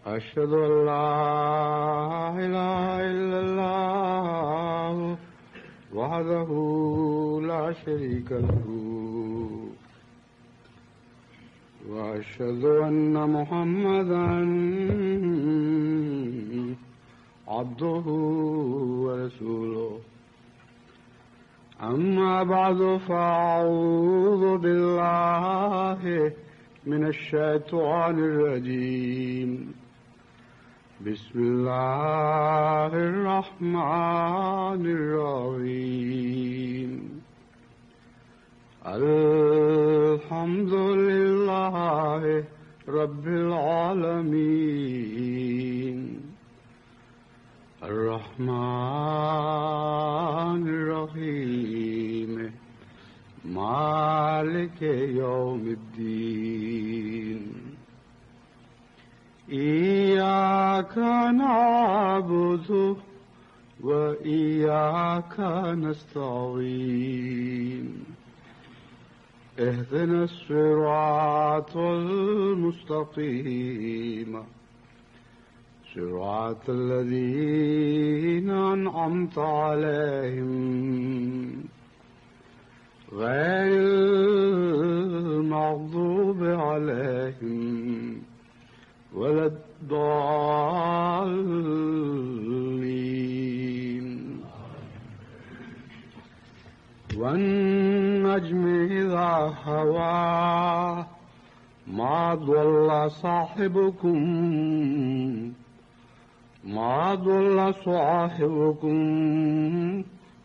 أشهد أن لا إله إلا الله وحده لا شريك له وأشهد أن محمدا عبده ورسوله أما بعد فأعوذ بالله من الشيطان الرجيم بسم الله الرحمن الرحيم الحمد لله رب العالمين الرحمن الرحيم مالك يوم الدين إياك نعبد وإياك نستعين اهدنا الصراط المستقيم صراط الذين أنعمت عليهم غير المغضوب عليهم ولا الضالين والنجم إذا هوى ما ضل صاحبكم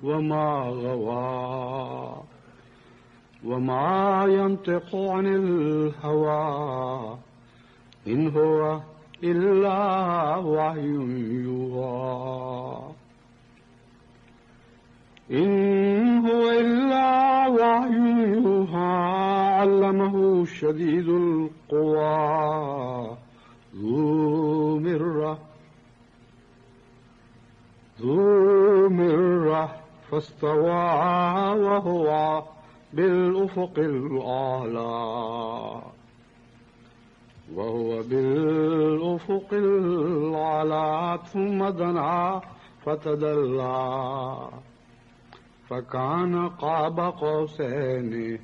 وما غوى وما ينطق عن الهوى إن هو إلا وحي يوحى علمه شديد القوى ذو مرة فاستوى وهو بالأفق الأعلى ثم دنا فتدلى فكان قاب قوسين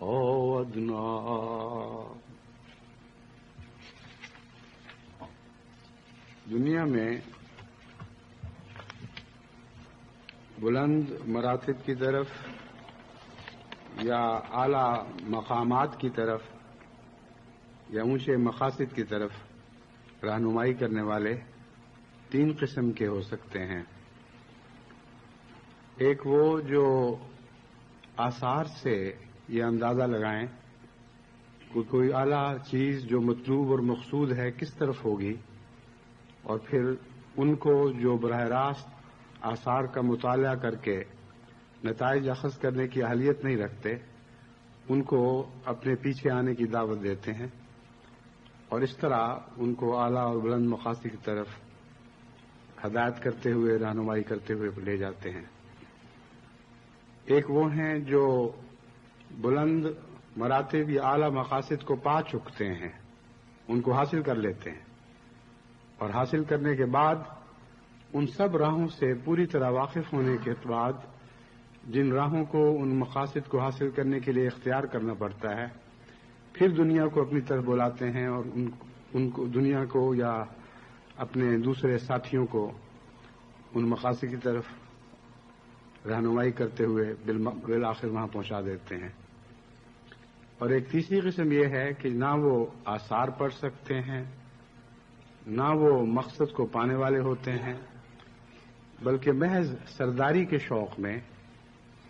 أو أدنى. دنیا میں بلند مراتب کی طرف یا اعلیٰ مقامات کی طرف یا اونچے مقاصد کی طرف رہنمائی کرنے والے تین قسم کے ہو سکتے ہیں. ایک وہ جو آثار سے یہ اندازہ لگائیں کہ کوئی اعلیٰ چیز جو مطلوب اور مقصود ہے کس طرف ہوگی، اور پھر ان کو جو براہ راست آثار کا مطالعہ کر کے نتائج اخذ کرنے کی اہلیت نہیں رکھتے، ان کو اپنے پیچھے آنے کی دعوت دیتے ہیں اور اس طرح ان کو اعلیٰ اور بلند مقاصد کی طرف ہدایت کرتے ہوئے، رہنمائی کرتے ہوئے لے جاتے ہیں. ایک وہ ہیں جو بلند مراتب یا اعلیٰ مقاصد کو پا چکتے ہیں، ان کو حاصل کر لیتے ہیں، اور حاصل کرنے کے بعد ان سب راہوں سے پوری طرح واقف ہونے کے بعد جن راہوں کو ان مقاصد کو حاصل کرنے کے لیے اختیار کرنا پڑتا ہے، پھر دنیا کو اپنی طرف بلاتے ہیں اور ان کو دنیا کو یا اپنے دوسرے ساتھیوں کو ان مقاصد کی طرف رہنمائی کرتے ہوئے بالآخر وہاں پہنچا دیتے ہیں. اور ایک تیسری قسم یہ ہے کہ نہ وہ آثار پڑھ سکتے ہیں، نہ وہ مقصد کو پانے والے ہوتے ہیں، بلکہ محض سرداری کے شوق میں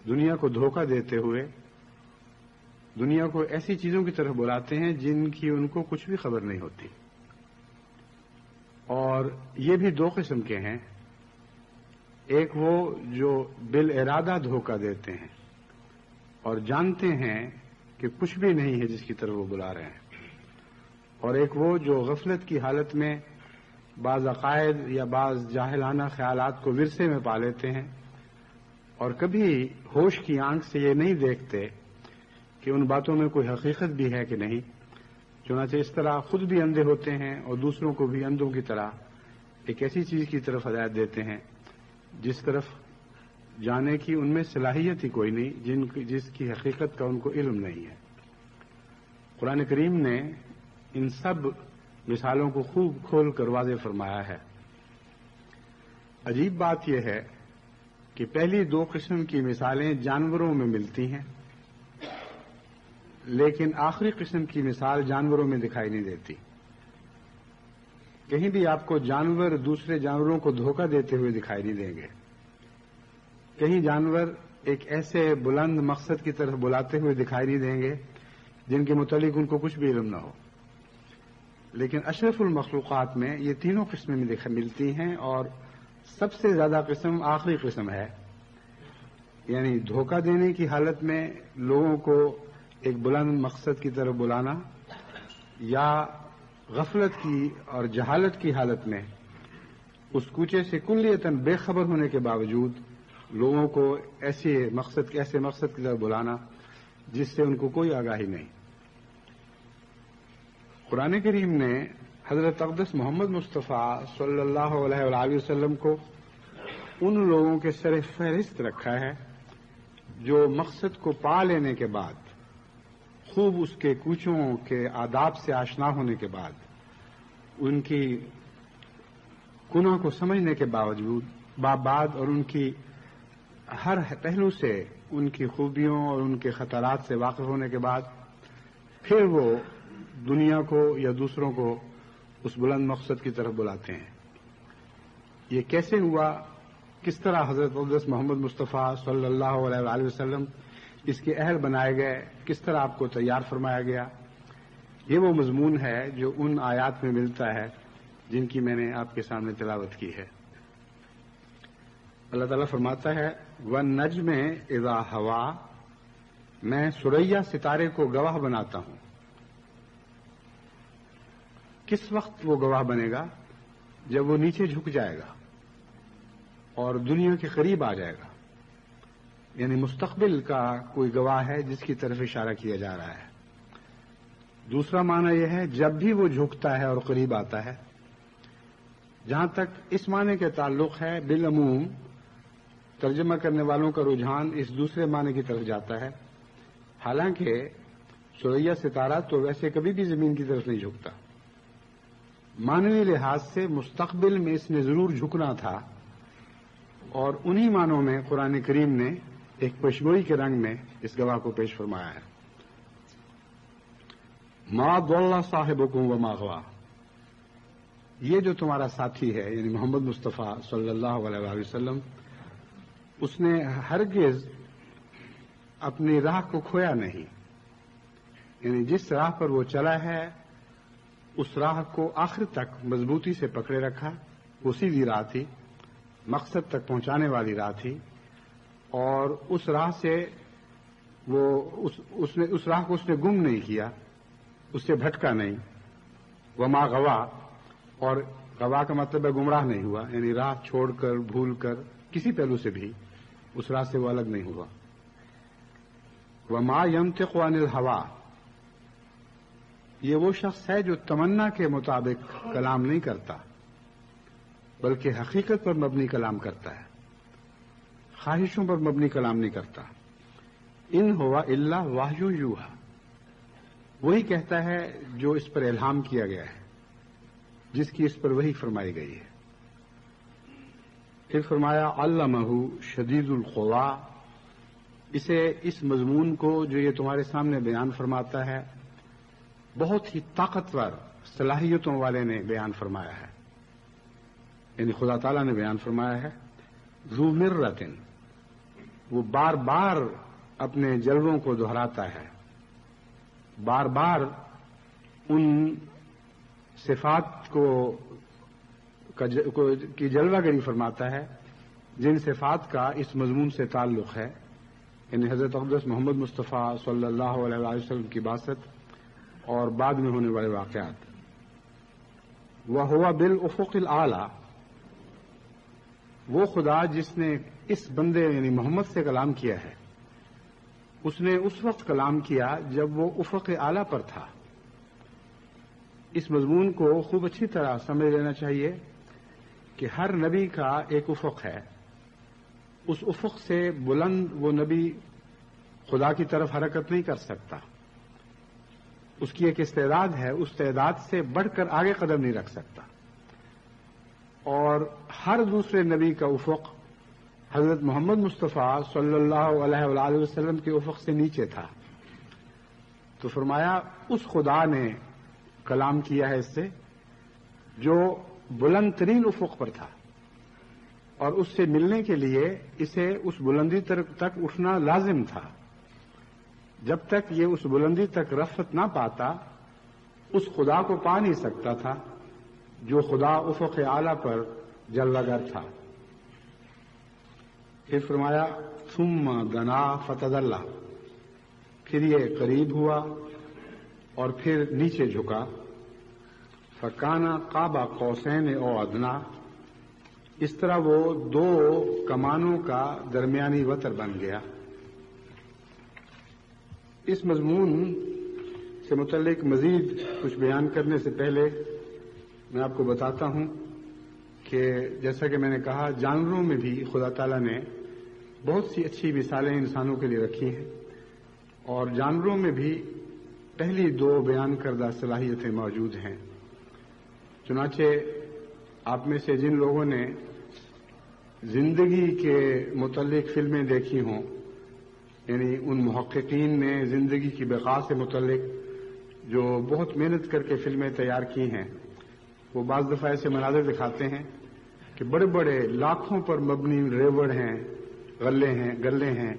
دنیا کو دھوکہ دیتے ہوئے دنیا کو ایسی چیزوں کی طرف بلاتے ہیں جن کی ان کو کچھ بھی خبر نہیں ہوتی. اور یہ بھی دو قسم کے ہیں. ایک وہ جو بالارادہ دھوکہ دیتے ہیں اور جانتے ہیں کہ کچھ بھی نہیں ہے جس کی طرف وہ بلا رہے ہیں، اور ایک وہ جو غفلت کی حالت میں بعض عقائد یا بعض جاہلانہ خیالات کو ورثے میں پا لیتے ہیں اور کبھی ہوش کی آنکھ سے یہ نہیں دیکھتے کہ ان باتوں میں کوئی حقیقت بھی ہے کہ نہیں، چنانچہ اس طرح خود بھی اندھے ہوتے ہیں اور دوسروں کو بھی اندھوں کی طرح ایک ایسی چیز کی طرف ہدایت دیتے ہیں جس طرف جانے کی ان میں صلاحیت ہی کوئی نہیں، جس کی حقیقت کا ان کو علم نہیں ہے۔ قرآن کریم نے ان سب مثالوں کو خوب کھول کر واضح فرمایا ہے۔ عجیب بات یہ ہے کہ پہلی دو قسم کی مثالیں جانوروں میں ملتی ہیں، لیکن آخری قسم کی مثال جانوروں میں دکھائی نہیں دیتی۔ کہیں بھی آپ کو جانور دوسرے جانوروں کو دھوکہ دیتے ہوئے دکھائی نہیں دیں گے، کہیں جانور ایک ایسے بلند مقصد کی طرف بلاتے ہوئے دکھائی نہیں دیں گے جن کے متعلق ان کو کچھ بھی علم نہ ہو۔ لیکن اشرف المخلوقات میں یہ تینوں قسمیں ملتی ہیں، اور سب سے زیادہ قسم آخری قسم ہے، یعنی دھوکہ دینے کی حالت میں لوگوں کو ایک بلند مقصد کی طرف بلانا، یا غفلت کی اور جہالت کی حالت میں اس کوچے سے کلیتاً بے خبر ہونے کے باوجود لوگوں کو ایسے مقصد کی طرف بلانا جس سے ان کو کوئی آگاہی نہیں۔ قرآن کریم نے حضرت اقدس محمد مصطفیٰ صلی اللہ علیہ وآلہ وسلم کو ان لوگوں کے سر فہرست رکھا ہے جو مقصد کو پا لینے کے بعد، خوب اس کے کوچوں کے آداب سے آشنا ہونے کے بعد، ان کی کنوں کو سمجھنے کے بعد اور ان کی ہر پہلو سے ان کی خوبیوں اور ان کے خطرات سے واقف ہونے کے بعد پھر وہ دنیا کو یا دوسروں کو اس بلند مقصد کی طرف بلاتے ہیں۔ یہ کیسے ہوا، کس طرح حضرت اقدس محمد مصطفیٰ صلی اللہ علیہ وآلہ وسلم اس کے اہل بنائے گئے، کس طرح آپ کو تیار فرمایا گیا، یہ وہ مضمون ہے جو ان آیات میں ملتا ہے جن کی میں نے آپ کے سامنے تلاوت کی ہے۔ اللہ تعالیٰ فرماتا ہے وَالنَّجْمِ اِذَا ہَوَا، میں ثریا ستارے کو گواہ بناتا ہوں۔ کس وقت وہ گواہ بنے گا؟ جب وہ نیچے جھک جائے گا اور دنیا کے قریب آ جائے گا، یعنی مستقبل کا کوئی گواہ ہے جس کی طرف اشارہ کیا جا رہا ہے۔ دوسرا معنی یہ ہے جب بھی وہ جھکتا ہے اور قریب آتا ہے۔ جہاں تک اس معنی کے تعلق ہے، بالعموم ترجمہ کرنے والوں کا رجحان اس دوسرے معنی کی طرف جاتا ہے، حالانکہ ثریا ستارہ تو ویسے کبھی بھی زمین کی طرف نہیں جھکتا۔ معنوی لحاظ سے مستقبل میں اس نے ضرور جھکنا تھا، اور انہی معنوں میں قرآن کریم نے ایک پیشگوئی کے رنگ میں اس گواہ کو پیش فرمایا ہے۔ ما ضل صاحبکم وما غوا، یہ جو تمہارا ساتھی ہے یعنی محمد مصطفیٰ صلی اللہ علیہ وآلہ وسلم، اس نے ہرگز اپنی راہ کو کھویا نہیں، یعنی جس راہ پر وہ چلا ہے اس راہ کو آخر تک مضبوطی سے پکڑے رکھا۔ وہ سیدھی راہ تھی، مقصد تک پہنچانے والی راہ تھی، اور اس راہ سے اس راہ کو اس نے گم نہیں کیا، اس سے بھٹکا نہیں۔ وما غوا، اور غوا کا مطلب ہے گمراہ نہیں ہوا، یعنی راہ چھوڑ کر بھول کر کسی پہلو سے بھی اس راہ سے وہ الگ نہیں ہوا۔ وما ينطق عن الهوى، یہ وہ شخص ہے جو تمنا کے مطابق کلام نہیں کرتا بلکہ حقیقت پر مبنی کلام کرتا ہے، خواہشوں پر مبنی کلام نہیں کرتا۔ ان ہوا الا وحی یوحی، وہی کہتا ہے جو اس پر الہام کیا گیا ہے، جس کی اس پر وحی فرمائی گئی ہے۔ پھر فرمایا علمہ شدید القوا، اسے اس مضمون کو جو یہ تمہارے سامنے بیان فرماتا ہے بہت ہی طاقتور صلاحیتوں والے نے بیان فرمایا ہے، یعنی خدا تعالیٰ نے بیان فرمایا ہے۔ ذو مرۃ، وہ بار بار اپنے جلووں کو دہراتا ہے، بار بار ان صفات کی جلوہ گری فرماتا ہے جن صفات کا اس مضمون سے تعلق ہے، یعنی حضرت اقدس محمد مصطفیٰ صلی اللہ علیہ وسلم کی بعثت اور بعد میں ہونے والے واقعات۔ وَهُوَ بِالْأُفُقِ الْأَعْلَى، وہ خدا جس نے اس بندے یعنی محمد سے کلام کیا ہے، اس نے اس وقت کلام کیا جب وہ افق اعلیٰ پر تھا، اس مضمون کو خوب اچھی طرح سمجھ لینا چاہیے کہ ہر نبی کا ایک افق ہے. اس افق سے بلند وہ نبی خدا کی طرف حرکت نہیں کر سکتا. اس کی ایک استعداد ہے، اس تعداد سے بڑھ کر آگے قدم نہیں رکھ سکتا. اور ہر دوسرے نبی کا افق حضرت محمد مصطفیٰ صلی اللہ علیہ وآلہ وسلم کے افق سے نیچے تھا. تو فرمایا اس خدا نے کلام کیا ہے اس سے جو بلند ترین افق پر تھا، اور اس سے ملنے کے لیے اسے اس بلندی تک اٹھنا لازم تھا. جب تک یہ اس بلندی تک رفعت نہ پاتا اس خدا کو پا نہیں سکتا تھا جو خدا افق اعلیٰ پر جلوہ گر تھا. پھر فرمایا ثم دنا فتدلی، پھر یہ قریب ہوا اور پھر نیچے جھکا. فکان قاب قوسین او ادنا، اس طرح وہ دو کمانوں کا درمیانی وتر بن گیا. اس مضمون سے متعلق مزید کچھ بیان کرنے سے پہلے میں آپ کو بتاتا ہوں کہ جیسا کہ میں نے کہا جانوروں میں بھی خدا تعالیٰ نے بہت سی اچھی مثالیں انسانوں کے لیے رکھی ہیں، اور جانوروں میں بھی پہلی دو بیان کردہ صلاحیتیں موجود ہیں. چنانچہ آپ میں سے جن لوگوں نے زندگی کے متعلق فلمیں دیکھی ہوں، یعنی ان محققین نے زندگی کی بقا سے متعلق جو بہت محنت کر کے فلمیں تیار کی ہیں، وہ بعض دفعہ ایسے مناظر دکھاتے ہیں کہ بڑے بڑے لاکھوں پر مبنی ریوڑ ہیں، گلے ہیں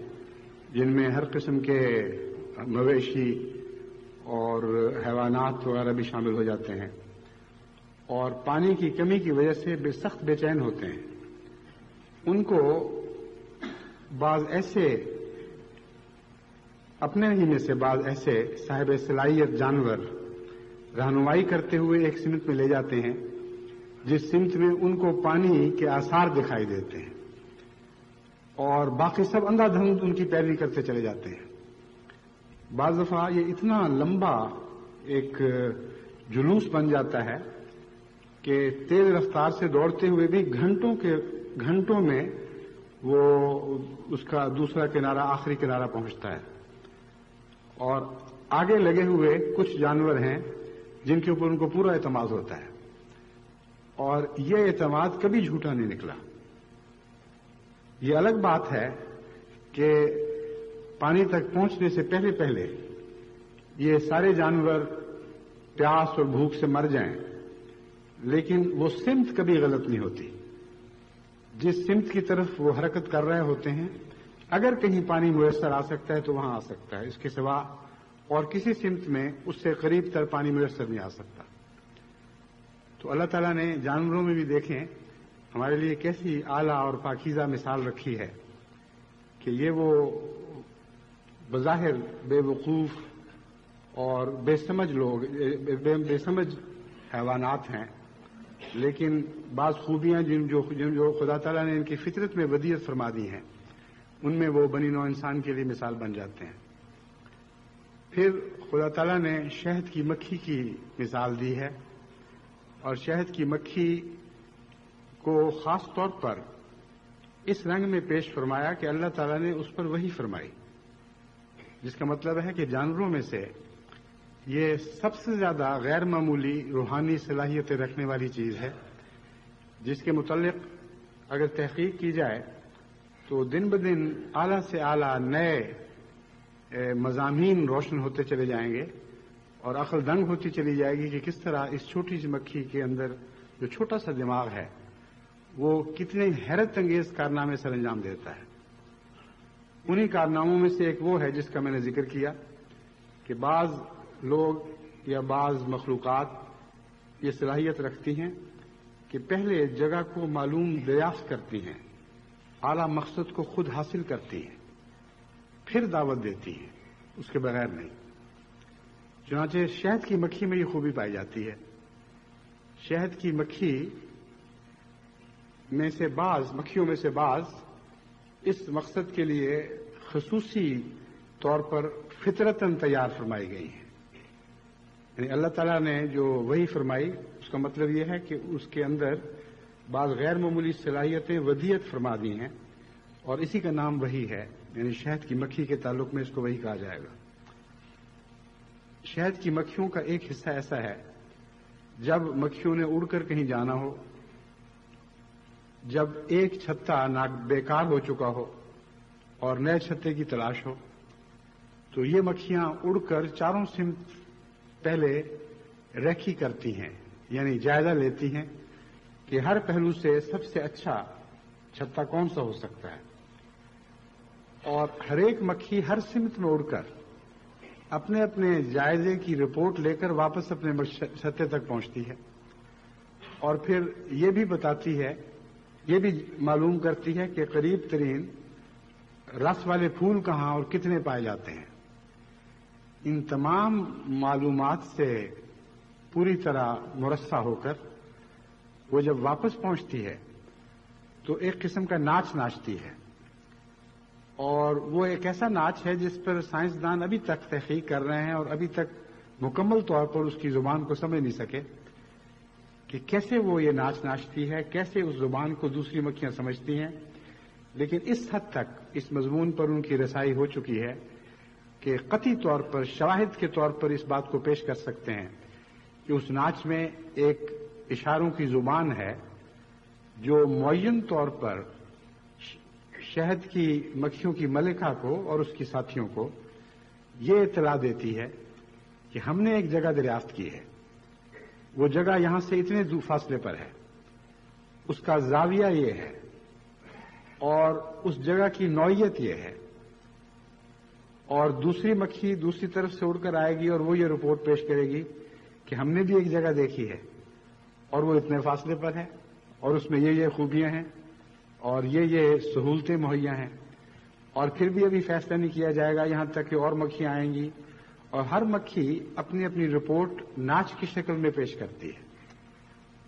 جن میں ہر قسم کے مویشی اور حیوانات وغیرہ بھی شامل ہو جاتے ہیں، اور پانی کی کمی کی وجہ سے سخت بے چین ہوتے ہیں. ان کو بعض ایسے اپنے ہی میں سے بعض ایسے صاحب صلاحیت جانور رہنمائی کرتے ہوئے ایک سمت میں لے جاتے ہیں جس سمت میں ان کو پانی کے آثار دکھائی دیتے ہیں، اور باقی سب اندھا دھند ان کی پیروی کرتے چلے جاتے ہیں. بعض دفعہ یہ اتنا لمبا ایک جلوس بن جاتا ہے کہ تیز رفتار سے دوڑتے ہوئے بھی گھنٹوں میں وہ اس کا دوسرا کنارہ آخری کنارہ پہنچتا ہے. اور آگے لگے ہوئے کچھ جانور ہیں جن کے اوپر ان کو پورا اعتماد ہوتا ہے، اور یہ اعتماد کبھی جھوٹا نہیں نکلا. یہ الگ بات ہے کہ پانی تک پہنچنے سے پہلے یہ سارے جانور پیاس اور بھوک سے مر جائیں، لیکن وہ سمت کبھی غلط نہیں ہوتی. جس سمت کی طرف وہ حرکت کر رہے ہوتے ہیں، اگر کہیں پانی میسر آ سکتا ہے تو وہاں آ سکتا ہے، اس کے سوا اور کسی سمت میں اس سے قریب تر پانی میسر نہیں آ سکتا. تو اللہ تعالیٰ نے جانوروں میں بھی دیکھیں ہمارے لیے کیسی اعلیٰ اور پاکیزہ مثال رکھی ہے کہ یہ وہ بظاہر بے وقوف اور بے سمجھ حیوانات ہیں، لیکن بعض خوبیاں جو خدا تعالیٰ نے ان کی فطرت میں ودیعت فرما دی ہیں، ان میں وہ بنی نوع انسان کے لیے مثال بن جاتے ہیں. پھر خدا تعالیٰ نے شہد کی مکھی کی مثال دی ہے، اور شہد کی مکھی کو خاص طور پر اس رنگ میں پیش فرمایا کہ اللہ تعالیٰ نے اس پر وحی فرمائی، جس کا مطلب ہے کہ جانوروں میں سے یہ سب سے زیادہ غیر معمولی روحانی صلاحیتیں رکھنے والی چیز ہے، جس کے متعلق اگر تحقیق کی جائے تو دن بدن اعلیٰ سے اعلیٰ نئے مضامین روشن ہوتے چلے جائیں گے، اور عقل دنگ ہوتی چلی جائے گی کہ کس طرح اس چھوٹی سی مکھی کے اندر جو چھوٹا سا دماغ ہے وہ کتنے حیرت انگیز کارنامے سر انجام دیتا ہے. انہی کارناموں میں سے ایک وہ ہے جس کا میں نے ذکر کیا کہ بعض لوگ یا بعض مخلوقات یہ صلاحیت رکھتی ہیں کہ پہلے جگہ کو معلوم دریافت کرتی ہیں، اعلیٰ مقصد کو خود حاصل کرتی ہیں، پھر دعوت دیتی ہیں، اس کے بغیر نہیں. چنانچہ شہد کی مکھی میں یہ خوبی پائی جاتی ہے. شہد کی مکھیوں میں سے بعض اس مقصد کے لیے خصوصی طور پر فطرتاً تیار فرمائی گئی ہیں. یعنی اللہ تعالیٰ نے جو وحی فرمائی اس کا مطلب یہ ہے کہ اس کے اندر بعض غیر معمولی صلاحیتیں ودیت فرما دی ہیں، اور اسی کا نام وحی ہے. یعنی شہد کی مکھی کے تعلق میں اس کو وحی کہا جائے گا. شہد کی مکھیوں کا ایک حصہ ایسا ہے جب مکھیوں نے اڑ کر کہیں جانا ہو، جب ایک چھتا بیکار ہو چکا ہو اور نئے چھتے کی تلاش ہو، تو یہ مکھیاں اڑ کر چاروں سمت پہلے ریکھی کرتی ہیں، یعنی جائزہ لیتی ہیں کہ ہر پہلو سے سب سے اچھا چھتا کون سا ہو سکتا ہے. اور ہر ایک مکھی ہر سمت میں اڑ کر اپنے اپنے جائزے کی رپورٹ لے کر واپس اپنے چھتے تک پہنچتی ہے، اور پھر یہ بھی بتاتی ہے، یہ بھی معلوم کرتی ہے کہ قریب ترین رس والے پھول کہاں اور کتنے پائے جاتے ہیں. ان تمام معلومات سے پوری طرح مرصع ہو کر وہ جب واپس پہنچتی ہے تو ایک قسم کا ناچ ناچتی ہے، اور وہ ایک ایسا ناچ ہے جس پر سائنسدان ابھی تک تحقیق کر رہے ہیں اور ابھی تک مکمل طور پر اس کی زبان کو سمجھ نہیں سکے کہ کیسے وہ یہ ناچ ناچتی ہے، کیسے اس زبان کو دوسری مکھیاں سمجھتی ہیں. لیکن اس حد تک اس مضمون پر ان کی رسائی ہو چکی ہے کہ قطعی طور پر شواہد کے طور پر اس بات کو پیش کر سکتے ہیں کہ اس ناچ میں ایک اشاروں کی زبان ہے جو معین طور پر شہد کی مکھیوں کی ملکہ کو اور اس کی ساتھیوں کو یہ اطلاع دیتی ہے کہ ہم نے ایک جگہ دریافت کی ہے، وہ جگہ یہاں سے اتنے دور فاصلے پر ہے، اس کا زاویہ یہ ہے اور اس جگہ کی نوعیت یہ ہے. اور دوسری مکھی دوسری طرف سے اڑ کر آئے گی اور وہ یہ رپورٹ پیش کرے گی کہ ہم نے بھی ایک جگہ دیکھی ہے اور وہ اتنے فاصلے پر ہے اور اس میں یہ خوبیاں ہیں اور یہ سہولتیں مہیا ہیں. اور پھر بھی ابھی فیصلہ نہیں کیا جائے گا یہاں تک کہ اور مکھیاں آئیں گی، اور ہر مکھی اپنی اپنی رپورٹ ناچ کی شکل میں پیش کرتی ہے.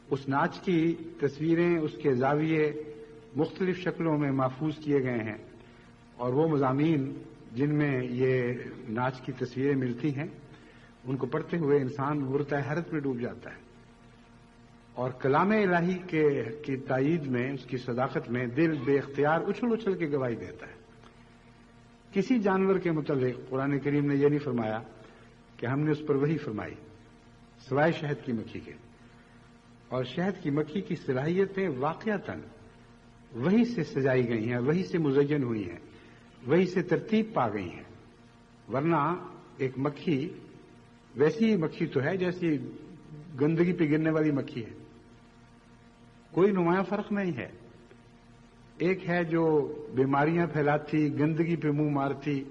اس ناچ کی تصویریں، اس کے زاویے مختلف شکلوں میں محفوظ کیے گئے ہیں، اور وہ مضامین جن میں یہ ناچ کی تصویریں ملتی ہیں ان کو پڑھتے ہوئے انسان ورطۂ حیرت میں ڈوب جاتا ہے، اور کلام الہی کی تائید میں، اس کی صداقت میں دل بے اختیار اچھل اچھل کے گواہی دیتا ہے. کسی جانور کے متعلق قرآن کریم نے یہ نہیں فرمایا کہ ہم نے اس پر وحی فرمائی سوائے شہد کی مکھی کے. اور شہد کی مکھی کی صلاحیتیں واقعتاً وحی سے سجائی گئی ہیں، وحی سے مزین ہوئی ہیں، وحی سے ترتیب پا گئی ہیں. ورنہ ایک مکھی ویسی مکھی تو ہے جیسی گندگی پہ گرنے والی مکھی ہے، کوئی نمایاں فرق نہیں ہے. ایک ہے جو بیماریاں پھیلاتی، گندگی پہ منہ مارتی،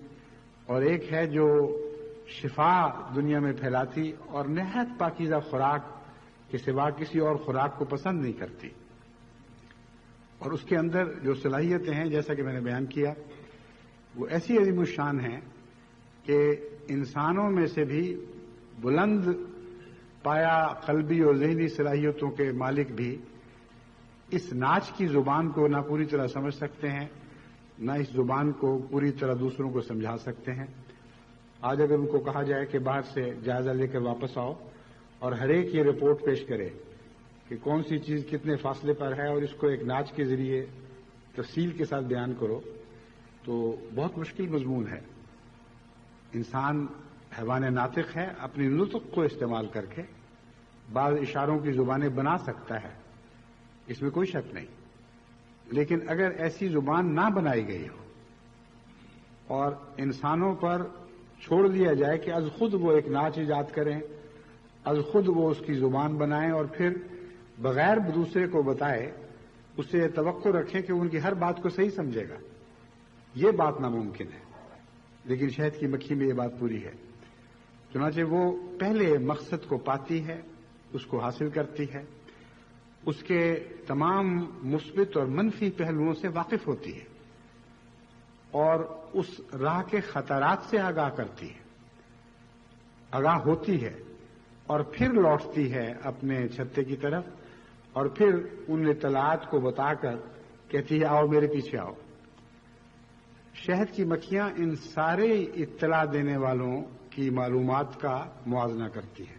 اور ایک ہے جو شفا دنیا میں پھیلاتی اور نہایت پاکیزہ خوراک کے سوا کسی اور خوراک کو پسند نہیں کرتی. اور اس کے اندر جو صلاحیتیں ہیں جیسا کہ میں نے بیان کیا وہ ایسی عظیم الشان ہیں کہ انسانوں میں سے بھی بلند پایا قلبی اور ذہنی صلاحیتوں کے مالک بھی اس ناچ کی زبان کو نہ پوری طرح سمجھ سکتے ہیں، نہ اس زبان کو پوری طرح دوسروں کو سمجھا سکتے ہیں. آج اگر ان کو کہا جائے کہ باہر سے جائزہ لے کر واپس آؤ اور ہر ایک یہ رپورٹ پیش کرے کہ کون سی چیز کتنے فاصلے پر ہے اور اس کو ایک ناچ کے ذریعے تفصیل کے ساتھ بیان کرو، تو بہت مشکل مضمون ہے. انسان حیوان ناطق ہے، اپنی نطق کو استعمال کر کے بعض اشاروں کی زبانیں بنا سکتا ہے، اس میں کوئی شک نہیں. لیکن اگر ایسی زبان نہ بنائی گئی ہو اور انسانوں پر چھوڑ دیا جائے کہ از خود وہ ایک ناچ ایجاد کریں، از خود وہ اس کی زبان بنائیں اور پھر بغیر دوسرے کو بتائے اسے توقع رکھیں کہ ان کی ہر بات کو صحیح سمجھے گا، یہ بات ناممکن ہے. لیکن شہد کی مکھی میں یہ بات پوری ہے. چنانچہ وہ پہلے مقصد کو پاتی ہے، اس کو حاصل کرتی ہے، اس کے تمام مثبت اور منفی پہلوؤں سے واقف ہوتی ہے اور اس راہ کے خطرات سے آگاہ کرتی ہے، آگاہ ہوتی ہے، اور پھر لوٹتی ہے اپنے چھتے کی طرف اور پھر ان اطلاعات کو بتا کر کہتی ہے آؤ میرے پیچھے آؤ. شہد کی مکھیاں ان سارے اطلاع دینے والوں کی معلومات کا موازنہ کرتی ہیں.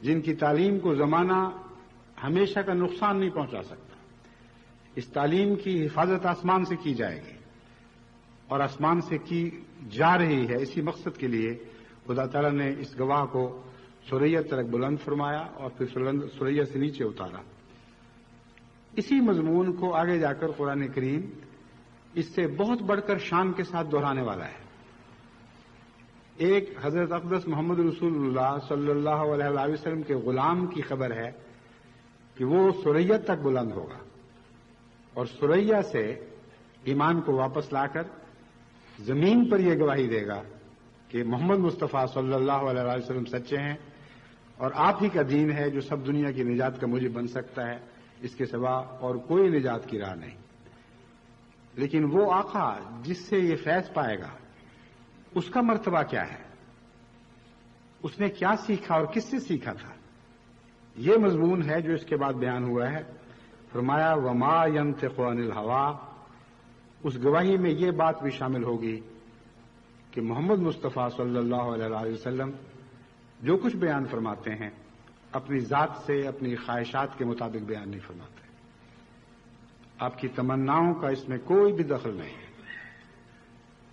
جن کی تعلیم کو زمانہ ہمیشہ کا نقصان نہیں پہنچا سکتا. اس تعلیم کی حفاظت آسمان سے کی جائے گی اور آسمان سے کی جا رہی ہے. اسی مقصد کے لیے خدا تعالیٰ نے اس گواہ کو ثریا تک بلند فرمایا اور پھر ثریا سے نیچے اتارا. اسی مضمون کو آگے جا کر قرآن کریم اس سے بہت بڑھ کر شان کے ساتھ دہرانے والا ہے. ایک حضرت اقدس محمد رسول اللہ صلی اللہ علیہ وسلم کے غلام کی خبر ہے کہ وہ ثریا تک بلند ہوگا اور ثریا سے ایمان کو واپس لا کر زمین پر یہ گواہی دے گا کہ محمد مصطفیٰ صلی اللہ علیہ وسلم سچے ہیں اور آپ ہی کا دین ہے جو سب دنیا کی نجات کا موجب بن سکتا ہے. اس کے سوا اور کوئی نجات کی راہ نہیں. لیکن وہ آقا جس سے یہ فیض پائے گا اس کا مرتبہ کیا ہے؟ اس نے کیا سیکھا اور کس سے سیکھا تھا؟ یہ مضمون ہے جو اس کے بعد بیان ہوا ہے. فرمایا وما ينطق عن الهوى. اس گواہی میں یہ بات بھی شامل ہوگی کہ محمد مصطفیٰ صلی اللہ علیہ وسلم جو کچھ بیان فرماتے ہیں اپنی ذات سے اپنی خواہشات کے مطابق بیان نہیں فرماتے. آپ کی تمناؤں کا اس میں کوئی بھی دخل نہیں ہے.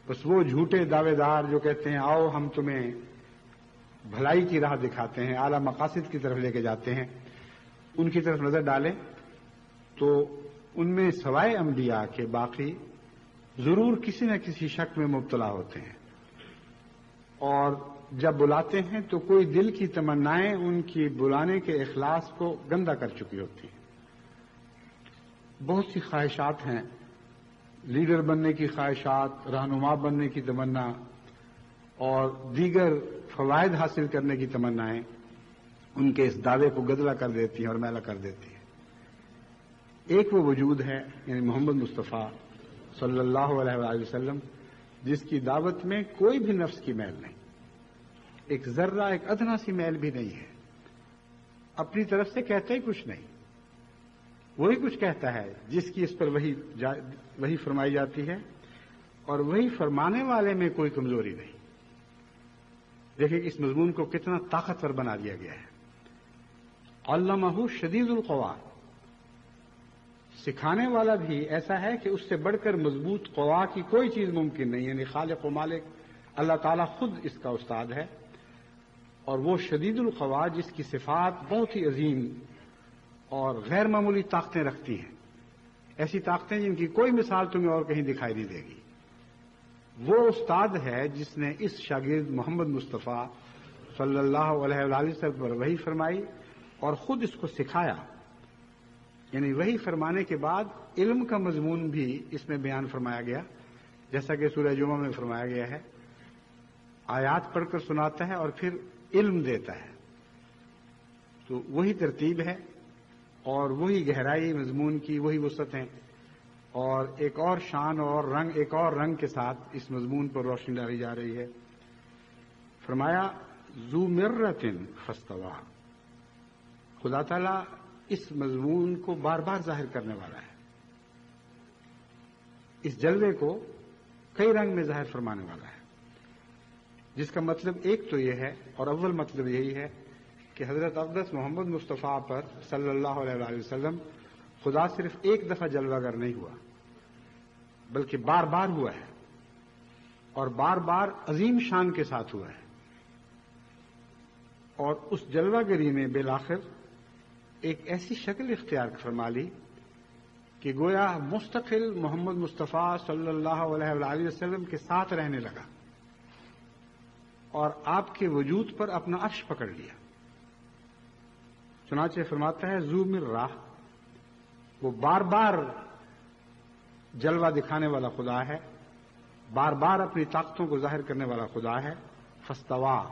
بس وہ جھوٹے دعوے دار جو کہتے ہیں آؤ ہم تمہیں بھلائی کی راہ دکھاتے ہیں، اعلی مقاصد کی طرف لے کے جاتے ہیں، ان کی طرف نظر ڈالیں تو ان میں سوائے انبیاء کے باقی ضرور کسی نہ کسی شک میں مبتلا ہوتے ہیں اور جب بلاتے ہیں تو کوئی دل کی تمنائیں ان کی بلانے کے اخلاص کو گندا کر چکی ہوتی ہیں. بہت سی خواہشات ہیں، لیڈر بننے کی خواہشات، رہنما بننے کی تمنا اور دیگر فوائد حاصل کرنے کی تمنائیں ان کے اس دعوے کو گدلا کر دیتی ہیں اور میلا کر دیتی ہیں. ایک وہ وجود ہے یعنی محمد مصطفیٰ صلی اللہ علیہ وسلم جس کی دعوت میں کوئی بھی نفس کی میل نہیں، ایک ذرہ ایک ادنا سی میل بھی نہیں ہے. اپنی طرف سے کہتے ہی کچھ نہیں، وہی کچھ کہتا ہے جس کی اس پر وہی فرمائی جاتی ہے اور وہی فرمانے والے میں کوئی کمزوری نہیں. دیکھیں اس مضمون کو کتنا طاقتور بنا دیا گیا ہے. علمہ شدید القوا. سکھانے والا بھی ایسا ہے کہ اس سے بڑھ کر مضبوط قوا کی کوئی چیز ممکن نہیں، یعنی خالق و مالک اللہ تعالیٰ خود اس کا استاد ہے. اور وہ شدید القوا جس کی صفات بہت ہی عظیم اور غیر معمولی طاقتیں رکھتی ہیں، ایسی طاقتیں جن کی کوئی مثال تمہیں اور کہیں دکھائی نہیں دے گی. وہ استاد ہے جس نے اس شاگرد محمد مصطفیٰ صلی اللہ علیہ وسلم پر وحی فرمائی اور خود اس کو سکھایا. یعنی وحی فرمانے کے بعد علم کا مضمون بھی اس میں بیان فرمایا گیا، جیسا کہ سورہ جمعہ میں فرمایا گیا ہے. آیات پڑھ کر سناتا ہے اور پھر علم دیتا ہے. تو وہی ترتیب ہے اور وہی گہرائی مضمون کی، وہی وسعت ہیں اور ایک اور شان اور رنگ، ایک اور رنگ کے ساتھ اس مضمون پر روشنی ڈالی جا رہی ہے. فرمایا ذو مرۃ فاستویٰ. خدا تعالیٰ اس مضمون کو بار بار ظاہر کرنے والا ہے، اس جلوے کو کئی رنگ میں ظاہر فرمانے والا ہے، جس کا مطلب ایک تو یہ ہے اور اول مطلب یہی ہے کہ حضرت اقدس محمد مصطفیٰ پر صلی اللہ علیہ وسلم خدا صرف ایک دفعہ جلوہ گر نہیں ہوا بلکہ بار بار ہوا ہے اور بار بار عظیم شان کے ساتھ ہوا ہے. اور اس جلوہ گری نے بالآخر ایک ایسی شکل اختیار فرما لی کہ گویا مستقل محمد مصطفیٰ صلی اللہ علیہ وسلم کے ساتھ رہنے لگا اور آپ کے وجود پر اپنا عرش پکڑ لیا. چنانچہ فرماتا ہے ذو مرہ، وہ بار بار جلوہ دکھانے والا خدا ہے، بار بار اپنی طاقتوں کو ظاہر کرنے والا خدا ہے. فاستویٰ،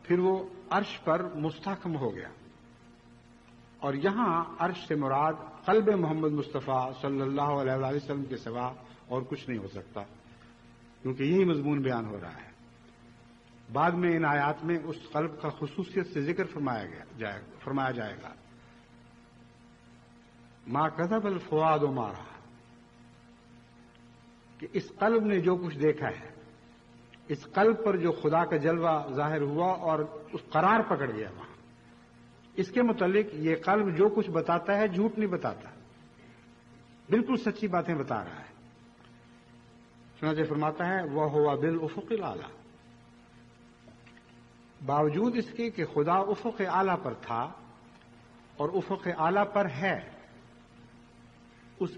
پھر وہ عرش پر مستحکم ہو گیا. اور یہاں عرش سے مراد قلب محمد مصطفیٰ صلی اللہ علیہ وسلم کے سوا اور کچھ نہیں ہو سکتا، کیونکہ یہی مضمون بیان ہو رہا ہے. بعد میں ان آیات میں اس قلب کا خصوصیت سے ذکر فرمایا جائے گا. ما کذب الفؤاد ما رأى، کہ اس قلب نے جو کچھ دیکھا ہے اس قلب پر جو خدا کا جلوہ ظاہر ہوا اور اس قرار پکڑ گیا وہاں، اس کے متعلق یہ قلب جو کچھ بتاتا ہے جھوٹ نہیں بتاتا، بالکل سچی باتیں بتا رہا ہے۔ چنانچہ فرماتا ہے وَهُوَ بِالْأُفُقِ الْأَعْلَىٰ، باوجود اس کے کہ خدا افق اعلیٰ پر تھا اور افق اعلیٰ پر ہے، اس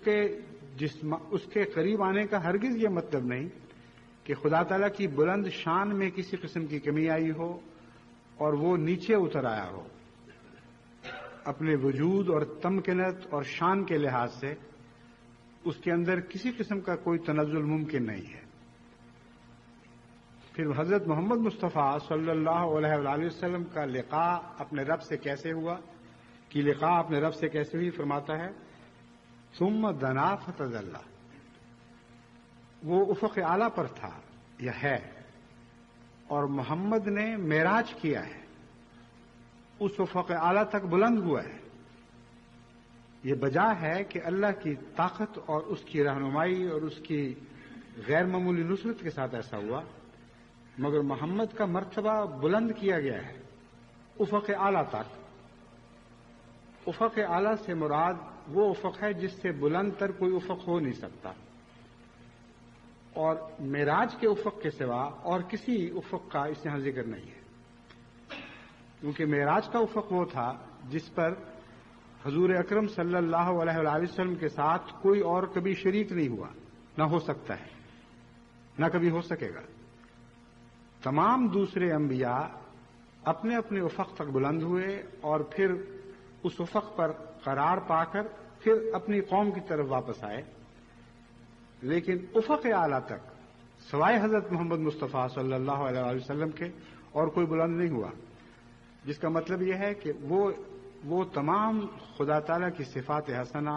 کے قریب آنے کا ہرگز یہ مطلب نہیں کہ خدا تعالیٰ کی بلند شان میں کسی قسم کی کمی آئی ہو اور وہ نیچے اتر آیا ہو۔ اپنے وجود اور تمکنت اور شان کے لحاظ سے اس کے اندر کسی قسم کا کوئی تنزل ممکن نہیں ہے۔ پھر حضرت محمد مصطفیٰ صلی اللہ علیہ وآلہ وسلم کا لقاء اپنے رب سے کیسے ہوا، کہ لقاء اپنے رب سے کیسے ہوئی، فرماتا ہے ثم دنا فتدلی، وہ افق اعلیٰ پر تھا یا ہے، اور محمد نے معراج کیا ہے، اس افق اعلیٰ تک بلند ہوا ہے۔ یہ بجا ہے کہ اللہ کی طاقت اور اس کی رہنمائی اور اس کی غیر معمولی نصرت کے ساتھ ایسا ہوا، مگر محمد کا مرتبہ بلند کیا گیا ہے افق اعلیٰ تک۔ افق اعلیٰ سے مراد وہ افق ہے جس سے بلند تر کوئی افق ہو نہیں سکتا، اور معراج کے افق کے سوا اور کسی افق کا اس یہاں ذکر نہیں ہے، کیونکہ معراج کا افق وہ تھا جس پر حضور اکرم صلی اللہ علیہ وآلہ وسلم کے ساتھ کوئی اور کبھی شریک نہیں ہوا، نہ ہو سکتا ہے، نہ کبھی ہو سکے گا۔ تمام دوسرے انبیاء اپنے اپنے افق تک بلند ہوئے اور پھر اس افق پر قرار پا کر پھر اپنی قوم کی طرف واپس آئے، لیکن افق اعلیٰ تک سوائے حضرت محمد مصطفیٰ صلی اللہ علیہ وآلہ وسلم کے اور کوئی بلند نہیں ہوا، جس کا مطلب یہ ہے کہ وہ تمام خدا تعالیٰ کی صفات حسنہ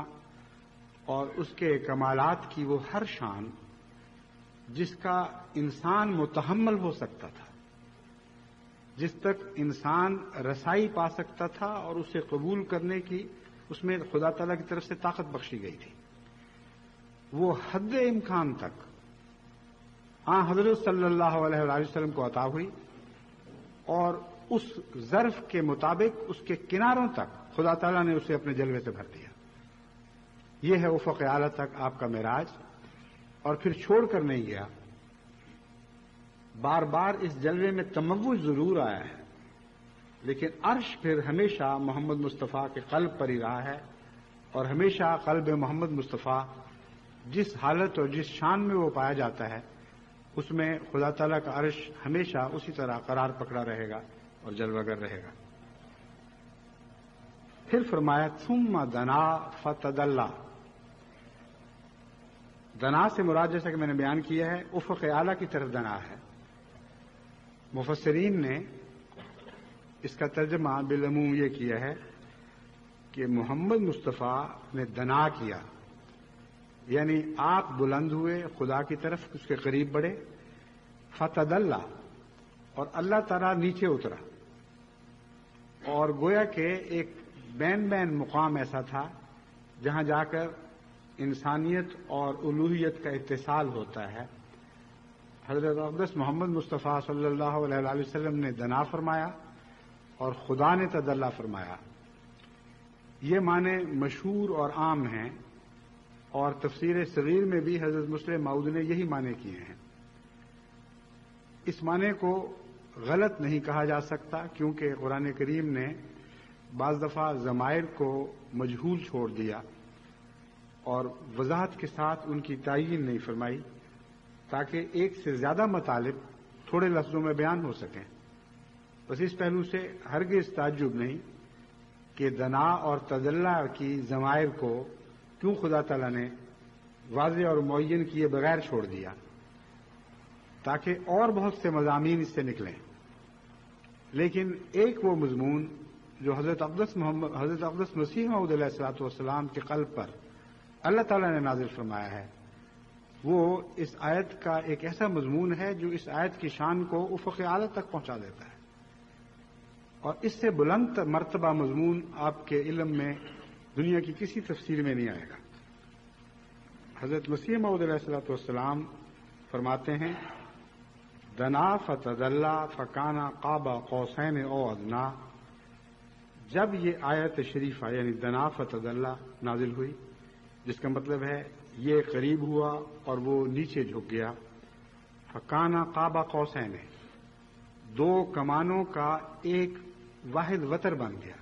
اور اس کے کمالات کی وہ ہر شان جس کا انسان متحمل ہو سکتا تھا، جس تک انسان رسائی پا سکتا تھا اور اسے قبول کرنے کی اس میں خدا تعالیٰ کی طرف سے طاقت بخشی گئی تھی، وہ حد امکان تک حضرت صلی اللہ علیہ وآلہ وسلم کو عطا ہوئی، اور اس ظرف کے مطابق اس کے کناروں تک خدا تعالیٰ نے اسے اپنے جلوے سے بھر دیا۔ یہ ہے افق اعلیٰ تک آپ کا معراج، اور پھر چھوڑ کر نہیں گیا، بار بار اس جلوے میں تموج ضرور آیا ہے، لیکن عرش پھر ہمیشہ محمد مصطفیٰ کے قلب پر ہی رہا ہے، اور ہمیشہ قلب محمد مصطفیٰ جس حالت اور جس شان میں وہ پایا جاتا ہے اس میں خدا تعالیٰ کا عرش ہمیشہ اسی طرح قرار پکڑا رہے گا اور جلوہ گر رہے گا۔ پھر فرمایا ثم دنا فتدلی، دنا سے مراد جیسا کہ میں نے بیان کیا ہے افق اعلیٰ کی طرف دنا ہے۔ مفسرین نے اس کا ترجمہ بالعموم یہ کیا ہے کہ محمد مصطفیٰ نے دنا کیا، یعنی آپ بلند ہوئے خدا کی طرف، اس کے قریب بڑھے، فتدلی، اور اللہ تعالیٰ نیچے اترا، اور گویا کہ ایک بین مقام ایسا تھا جہاں جا کر انسانیت اور الوہیت کا اتصال ہوتا ہے۔ حضرت اقدس محمد مصطفیٰ صلی اللہ علیہ وآلہ وسلم نے دنا فرمایا اور خدا نے تدلی فرمایا۔ یہ معنی مشہور اور عام ہیں، اور تفسیر صغیر میں بھی حضرت مسلم موعود نے یہی معنی کیے ہیں۔ اس معنی کو غلط نہیں کہا جا سکتا، کیونکہ قرآن کریم نے بعض دفعہ ضمائر کو مجہول چھوڑ دیا اور وضاحت کے ساتھ ان کی تعیین نہیں فرمائی، تاکہ ایک سے زیادہ مطالب تھوڑے لفظوں میں بیان ہو سکیں۔ بس اس پہلو سے ہرگز تعجب نہیں کہ دنا اور تدلی کی ضمائر کو کیوں خدا تعالیٰ نے واضح اور معین کیے بغیر چھوڑ دیا، تاکہ اور بہت سے مضامین اس سے نکلیں۔ لیکن ایک وہ مضمون جو حضرت اقدس مسیح موعود علیہ الصلوۃ والسلام کے قلب پر اللہ تعالیٰ نے نازل فرمایا ہے، وہ اس آیت کا ایک ایسا مضمون ہے جو اس آیت کی شان کو افق اعلیٰ تک پہنچا دیتا ہے، اور اس سے بلند مرتبہ مضمون آپ کے علم میں دنیا کی کسی تفسیر میں نہیں آئے گا۔ حضرت مسیح موعود علیہ الصلوۃ والسلام فرماتے ہیں دنا فتدلا فکانا قاب قوسین او ادنا. جب یہ آیت شریفہ یعنی دنا فتدلا نازل ہوئی، جس کا مطلب ہے یہ قریب ہوا اور وہ نیچے جھک گیا. فکانا قاب قوسین، دو کمانوں کا ایک واحد وتر بن گیا.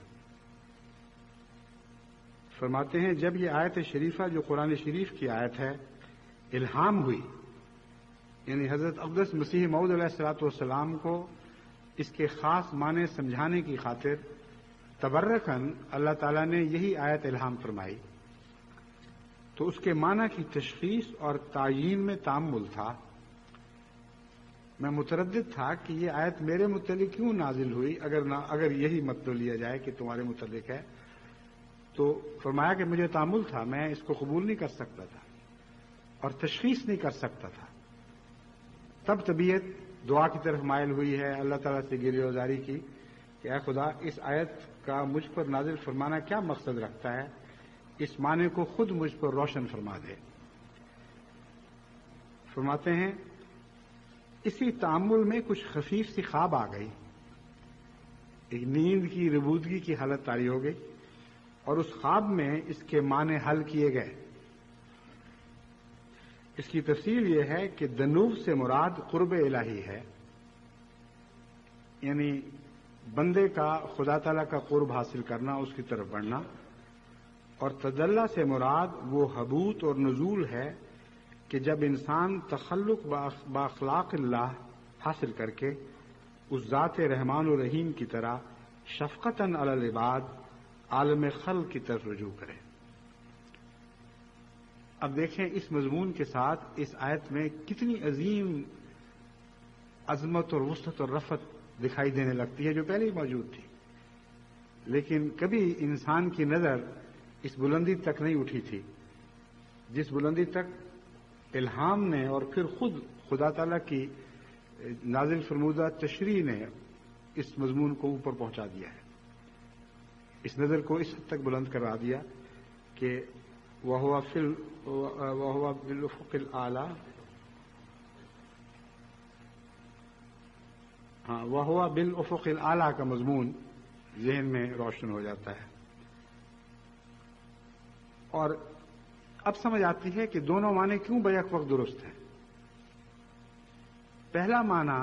فرماتے ہیں جب یہ آیت شریفہ جو قرآن شریف کی آیت ہے الہام ہوئی، یعنی حضرت اقدس مسیح موعود علیہ الصلوۃ والسلام کو اس کے خاص معنی سمجھانے کی خاطر تبرکاً اللہ تعالیٰ نے یہی آیت الہام فرمائی، تو اس کے معنی کی تشخیص اور تعیین میں تامل تھا. میں متردد تھا کہ یہ آیت میرے متعلق کیوں نازل ہوئی اگر یہی مطلب لیا جائے کہ تمہارے متعلق ہے. تو فرمایا کہ مجھے تامل تھا، میں اس کو قبول نہیں کر سکتا تھا اور تشخیص نہیں کر سکتا تھا. تب طبیعت دعا کی طرف مائل ہوئی ہے، اللہ تعالیٰ سے گریہ وزاری کی کہ اے خدا اس آیت کا مجھ پر نازل فرمانا کیا مقصد رکھتا ہے، اس معنی کو خود مجھ پر روشن فرما دے. فرماتے ہیں اسی تأمل میں کچھ خفیف سی خواب آ گئی، ایک نیند کی ربودگی کی حالت طاری ہو گئی اور اس خواب میں اس کے معنی حل کیے گئے. اس کی تفصیل یہ ہے کہ دنوب سے مراد قرب الہی ہے، یعنی بندے کا خدا تعالیٰ کا قرب حاصل کرنا، اس کی طرف بڑھنا. اور تدلّا سے مراد وہ حبوط اور نزول ہے کہ جب انسان تخلق باخلاق اللہ حاصل کر کے اس ذات رحمان و رحیم کی طرح شفقتاً علی العباد عالم خلق کی طرف رجوع کرے. اب دیکھیں اس مضمون کے ساتھ اس آیت میں کتنی عظیم عظمت اور وسعت اور رفعت دکھائی دینے لگتی ہے جو پہلے ہی موجود تھی، لیکن کبھی انسان کی نظر اس بلندی تک نہیں اٹھی تھی جس بلندی تک الہام نے اور پھر خود خدا تعالیٰ کی نازل فرمودہ تشریح نے اس مضمون کو اوپر پہنچا دیا ہے. اس نظر کو اس حد تک بلند کروا دیا کہ وَهُوَ بِالْأُفُقِ الْأَعْلَى، وَهُوَ بِالْأُفُقِ الْأَعْلَى کا مضمون ذہن میں روشن ہو جاتا ہے. اور اب سمجھ آتی ہے کہ دونوں معنی کیوں بیک وقت درست ہیں. پہلا معنی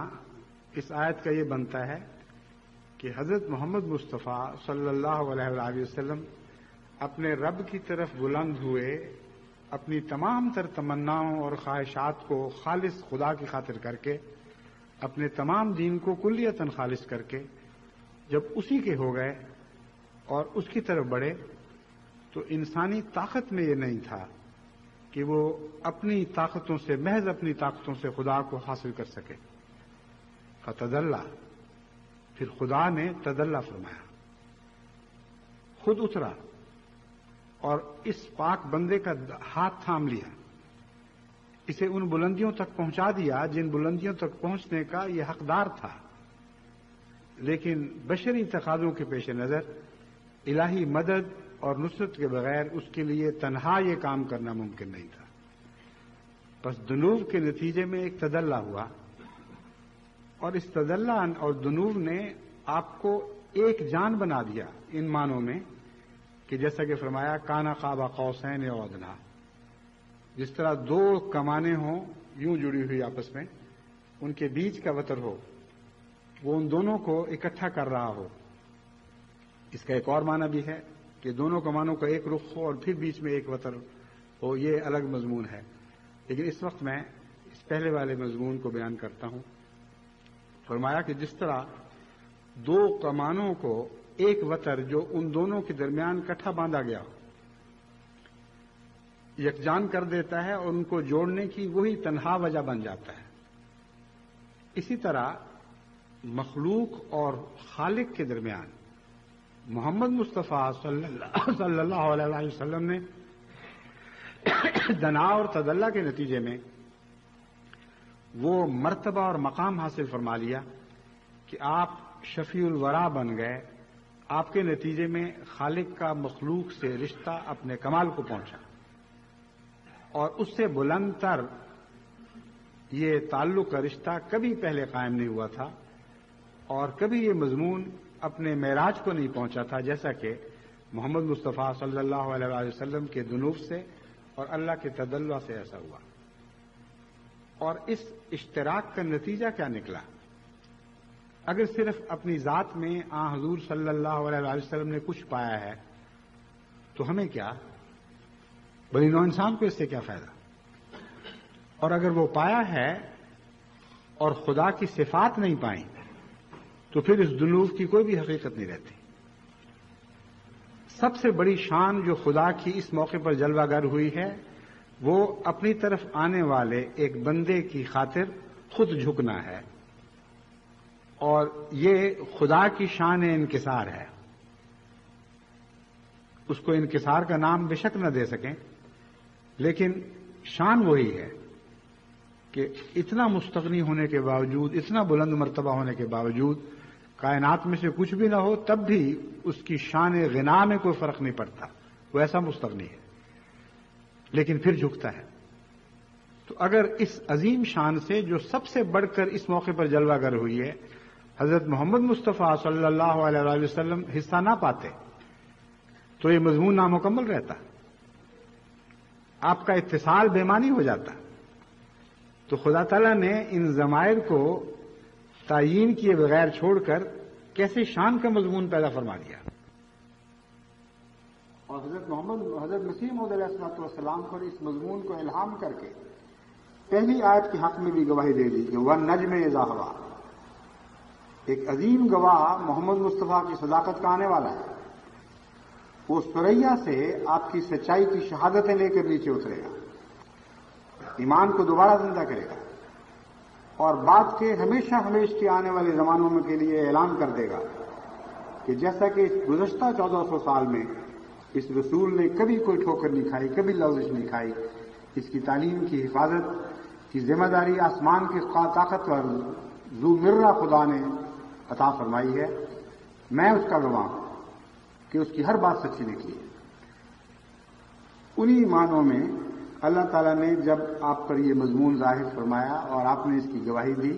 اس آیت کا یہ بنتا ہے کہ حضرت محمد مصطفیٰ صلی اللہ علیہ وآلہ وسلم اپنے رب کی طرف بلند ہوئے، اپنی تمام تر تمناؤں اور خواہشات کو خالص خدا کی خاطر کر کے، اپنے تمام دین کو کلیتاً خالص کر کے جب اسی کے ہو گئے اور اس کی طرف بڑھے، تو انسانی طاقت میں یہ نہیں تھا کہ وہ اپنی طاقتوں سے، محض اپنی طاقتوں سے خدا کو حاصل کر سکے. فتدلّا، پھر خدا نے تدلّا فرمایا، خود اترا اور اس پاک بندے کا ہاتھ تھام لیا، اسے ان بلندیوں تک پہنچا دیا جن بلندیوں تک پہنچنے کا یہ حقدار تھا. لیکن بشری تقاضوں کے پیش نظر الہی مدد اور نصرت کے بغیر اس کے لیے تنہا یہ کام کرنا ممکن نہیں تھا. بس دنوب کے نتیجے میں ایک تدلّا ہوا، اور اس تدلّا اور دنوب نے آپ کو ایک جان بنا دیا ان معنوں میں کہ جیسا کہ فرمایا کانا قاب قوسین او ادنا، جس طرح دو کمانیں ہوں یوں جڑی ہوئی آپس میں، ان کے بیچ کا وتر ہو، وہ ان دونوں کو اکٹھا کر رہا ہو. اس کا ایک اور معنی بھی ہے کہ دونوں کمانوں کا ایک رخ ہو اور پھر بیچ میں ایک وتر ہو. یہ الگ مضمون ہے، لیکن اس وقت میں اس پہلے والے مضمون کو بیان کرتا ہوں. فرمایا کہ جس طرح دو کمانوں کو ایک وتر جو ان دونوں کے درمیان کٹھا باندھا گیا ہو یکجان کر دیتا ہے اور ان کو جوڑنے کی وہی تنہا وجہ بن جاتا ہے، اسی طرح مخلوق اور خالق کے درمیان محمد مصطفیٰ صلی اللہ علیہ وسلم نے دنا اور تدلّا کے نتیجے میں وہ مرتبہ اور مقام حاصل فرما لیا کہ آپ شفیع الورا بن گئے. آپ کے نتیجے میں خالق کا مخلوق سے رشتہ اپنے کمال کو پہنچا اور اس سے بلند تر یہ تعلق کا رشتہ کبھی پہلے قائم نہیں ہوا تھا اور کبھی یہ مضمون اپنے معراج کو نہیں پہنچا تھا، جیسا کہ محمد مصطفیٰ صلی اللہ علیہ وسلم کے دنوب سے اور اللہ کے تدلع سے ایسا ہوا۔ اور اس اشتراک کا نتیجہ کیا نکلا؟ اگر صرف اپنی ذات میں حضور صلی اللہ علیہ وسلم نے کچھ پایا ہے تو ہمیں کیا، بنی نوع انسان کو اس سے کیا فائدہ؟ اور اگر وہ پایا ہے اور خدا کی صفات نہیں پائیں تو پھر اس دنوب کی کوئی بھی حقیقت نہیں رہتی۔ سب سے بڑی شان جو خدا کی اس موقع پر جلوہ گر ہوئی ہے وہ اپنی طرف آنے والے ایک بندے کی خاطر خود جھکنا ہے، اور یہ خدا کی شان انکسار ہے۔ اس کو انکسار کا نام بے شک نہ دے سکیں، لیکن شان وہی ہے کہ اتنا مستغنی ہونے کے باوجود، اتنا بلند مرتبہ ہونے کے باوجود، کائنات میں سے کچھ بھی نہ ہو تب بھی اس کی شان غنا میں کوئی فرق نہیں پڑتا، وہ ایسا مستغنی ہے، لیکن پھر جھکتا ہے۔ تو اگر اس عظیم شان سے جو سب سے بڑھ کر اس موقع پر جلوہ گر ہوئی ہے حضرت محمد مصطفیٰ صلی اللہ علیہ وسلم حصہ نہ پاتے تو یہ مضمون نامکمل رہتا، آپ کا اتصال بے معنی ہو جاتا۔ تو خدا تعالیٰ نے ان ضمائر کو تعیین کیے بغیر چھوڑ کر کیسے شان کا مضمون پیدا فرما دیا۔ اور حضرت مسیح موعود علیہ السلام پر اس مضمون کو الہام کر کے پہلی آیت کے حق میں بھی گواہی دے دی کہ وَالنَّجْمِ إِذَا هَوَىٰ، ایک عظیم گواہ محمد مصطفیٰ کی صداقت کا آنے والا ہے، وہ ثریا سے آپ کی سچائی کی شہادتیں لے کر نیچے اترے گا، ایمان کو دوبارہ زندہ کرے گا اور بعد کے ہمیشہ کے آنے والے زمانوں میں کے لیے اعلان کر دے گا کہ جیسا کہ گزشتہ 1400 سال میں اس رسول نے کبھی کوئی ٹھوکر نہیں کھائی، کبھی لغزش نہیں کھائی، اس کی تعلیم کی حفاظت کی ذمہ داری آسمان کی طاقت اور ذو مرہ خدا نے عطا فرمائی ہے، میں اس کا گواہ ہوں کہ اس کی ہر بات سچی نکلی ہے۔ انہی معنوں میں اللہ تعالیٰ نے جب آپ پر یہ مضمون ظاہر فرمایا اور آپ نے اس کی گواہی دی